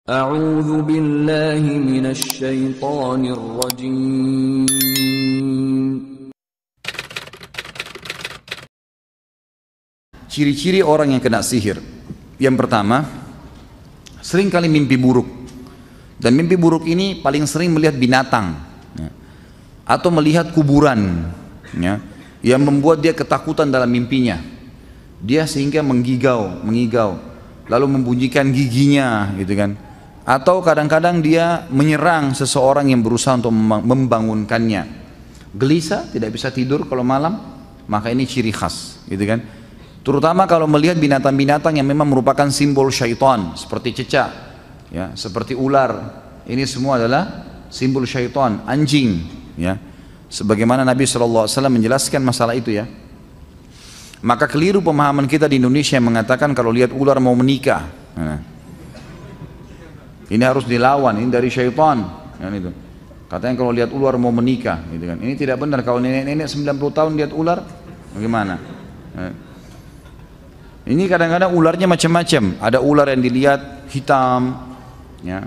أعوذ بالله من الشيطان الرجيم. Ciri-ciri orang yang kena sihir. Yang pertama, sering kali mimpi buruk. Dan mimpi buruk ini paling sering melihat binatang ya, atau melihat kuburan ya, yang membuat dia ketakutan dalam mimpinya. Dia sehingga mengigau, lalu membunyikan giginya gitu kan. Atau kadang-kadang dia menyerang seseorang yang berusaha untuk membangunkannya. Gelisah, tidak bisa tidur kalau malam, maka ini ciri khas gitu kan. Terutama kalau melihat binatang-binatang yang memang merupakan simbol syaitan, seperti cecak ya, seperti ular. Ini semua adalah simbol syaitan, anjing ya. Sebagaimana Nabi SAW menjelaskan masalah itu ya. Maka keliru pemahaman kita di Indonesia yang mengatakan kalau lihat ular mau menikah. Ini harus dilawan, ini dari syaitan kan itu. Katanya kalau lihat ular mau menikah gitu kan. Ini tidak benar. Kalau nenek-nenek 90 tahun lihat ular bagaimana? Ini kadang-kadang ularnya macam-macam. Ada ular yang dilihat hitam ya.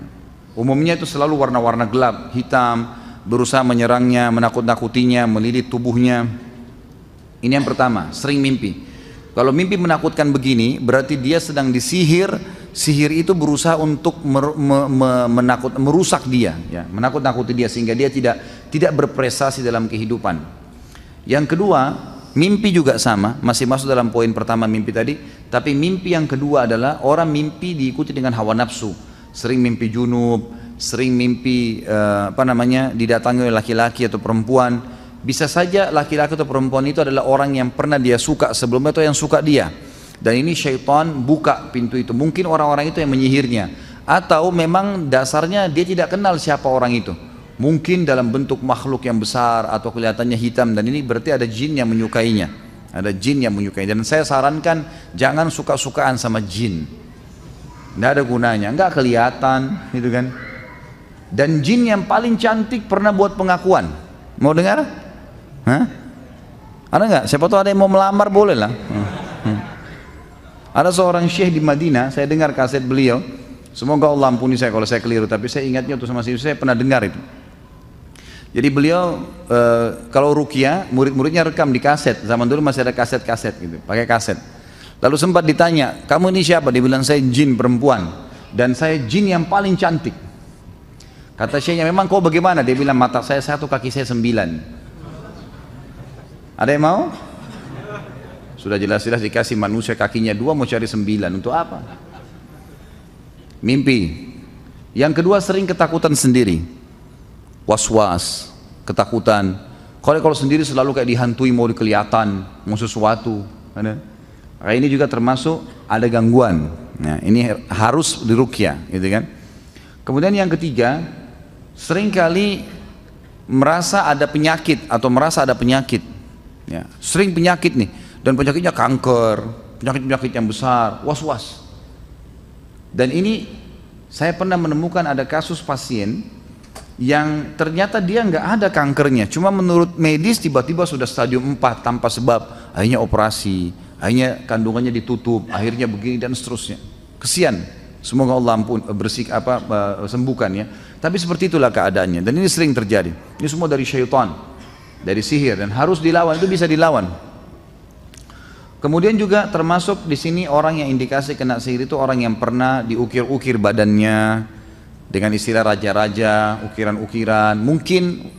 Umumnya itu selalu warna-warna gelap, hitam, berusaha menyerangnya, menakut-nakutinya, melilit tubuhnya. Ini yang pertama, sering mimpi. Kalau mimpi menakutkan begini, berarti dia sedang disihir. Sihir itu berusaha untuk merusak dia, ya, menakut-nakuti dia sehingga dia tidak berprestasi dalam kehidupan. Yang kedua, mimpi juga sama, masih masuk dalam poin pertama mimpi tadi. Tapi mimpi yang kedua adalah orang mimpi diikuti dengan hawa nafsu. Sering mimpi junub, sering mimpi didatangi oleh laki-laki atau perempuan. Bisa saja laki-laki atau perempuan itu adalah orang yang pernah dia suka sebelumnya atau yang suka dia. Dan ini syaitan buka pintu itu. Mungkin orang-orang itu yang menyihirnya, atau memang dasarnya dia tidak kenal siapa orang itu. Mungkin dalam bentuk makhluk yang besar atau kelihatannya hitam, dan ini berarti ada jin yang menyukainya. Ada jin yang menyukainya. Dan saya sarankan jangan suka-sukaan sama jin. Tidak ada gunanya, nggak kelihatan gitu kan. Dan jin yang paling cantik pernah buat pengakuan. Mau dengar? Hah? Ada nggak? Siapa tahu ada yang mau melamar, boleh lah. Ada seorang syekh di Madinah, saya dengar kaset beliau. Semoga Allah ampuni saya kalau saya keliru, tapi saya ingatnya waktu sama saya pernah dengar itu. Jadi beliau kalau ruqyah, murid-muridnya rekam di kaset. Zaman dulu masih ada kaset-kaset gitu, pakai kaset. Lalu sempat ditanya, kamu ini siapa? Dia bilang, saya jin perempuan dan saya jin yang paling cantik. Kata syekhnya, memang kau bagaimana? Dia bilang, mata saya 1, kaki saya 9. Ada yang mau? Sudah jelas-jelas dikasih manusia kakinya 2, mau cari 9 untuk apa? Mimpi. Yang kedua, sering ketakutan sendiri, was-was, ketakutan. Kalau sendiri selalu kayak dihantui, mau kelihatan, mau sesuatu. Kayak ini juga termasuk ada gangguan. Nah, ini harus diruqyah, gitu kan? Kemudian yang ketiga, seringkali merasa ada penyakit atau merasa ada penyakit. Ya, sering penyakit nih. Dan penyakitnya kanker, penyakit-penyakit yang besar, was-was. Dan ini saya pernah menemukan ada kasus pasien yang ternyata dia nggak ada kankernya, cuma menurut medis tiba-tiba sudah stadium 4 tanpa sebab, akhirnya operasi, akhirnya kandungannya ditutup, akhirnya begini dan seterusnya. Kesian, semoga Allah sembuhkan ya. Tapi seperti itulah keadaannya, dan ini sering terjadi. Ini semua dari syaitan, dari sihir, dan harus dilawan, itu bisa dilawan. Kemudian juga termasuk di sini orang yang indikasi kena sihir itu orang yang pernah diukir-ukir badannya dengan istilah raja-raja, ukiran-ukiran. Mungkin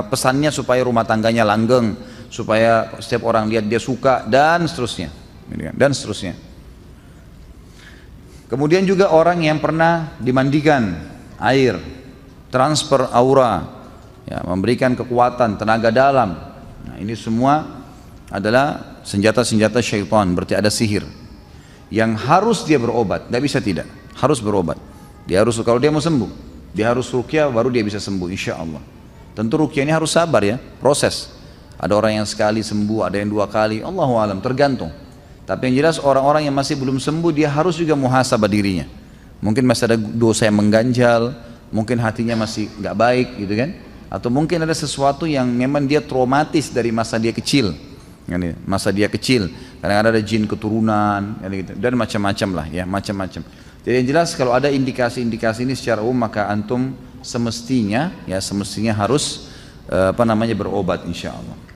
pesannya supaya rumah tangganya langgeng, supaya setiap orang lihat dia suka, dan seterusnya. Dan seterusnya. Kemudian juga orang yang pernah dimandikan air, transfer aura, ya, memberikan kekuatan, tenaga dalam. Nah, ini semua adalah senjata-senjata syaitan, berarti ada sihir yang harus dia berobat, tidak bisa tidak, harus berobat. Dia harus, kalau dia mau sembuh, dia harus ruqyah baru dia bisa sembuh insya Allah. Tentu ruqyah ini harus sabar ya, proses. Ada orang yang sekali sembuh, ada yang 2 kali, Allahu alam, tergantung. Tapi yang jelas orang-orang yang masih belum sembuh, dia harus juga muhasabah dirinya. Mungkin masih ada dosa yang mengganjal, mungkin hatinya masih nggak baik gitu kan, atau mungkin ada sesuatu yang memang dia traumatis dari masa dia kecil. masa dia kecil, kadang-kadang ada jin keturunan, gitu. Dan macam-macam lah ya, macam-macam. Jadi yang jelas kalau ada indikasi-indikasi ini secara umum maka antum semestinya harus berobat insya Allah.